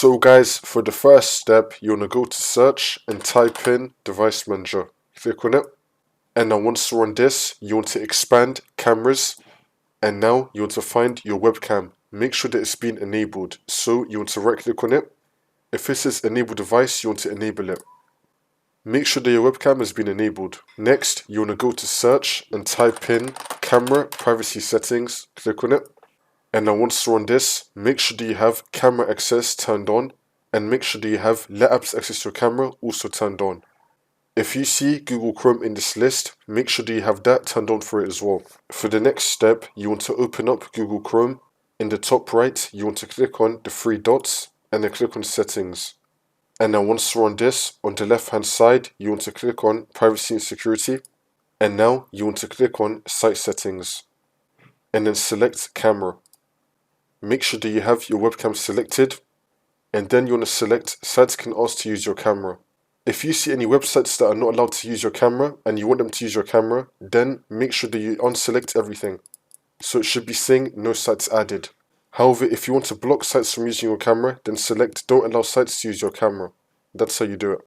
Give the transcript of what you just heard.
So guys, for the first step, you want to go to search and type in device manager. Click on it. And now once you're on this, you want to expand cameras. And now you want to find your webcam. Make sure that it's been enabled. So you want to right click on it. If it says enable device, you want to enable it. Make sure that your webcam has been enabled. Next, you want to go to search and type in camera privacy settings. Click on it. And now once you're on this, make sure that you have camera access turned on, and make sure that you have let apps access your camera also turned on. If you see Google Chrome in this list, make sure that you have that turned on for it as well. For the next step, you want to open up Google Chrome. In the top right, you want to click on the three dots and then click on settings. And now once you're on this, on the left hand side, you want to click on privacy and security. And now you want to click on site settings. And then select camera. Make sure that you have your webcam selected, and then you want to select sites can ask to use your camera. If you see any websites that are not allowed to use your camera and you want them to use your camera, then make sure that you unselect everything. So it should be saying no sites added. However, if you want to block sites from using your camera, then select don't allow sites to use your camera. That's how you do it.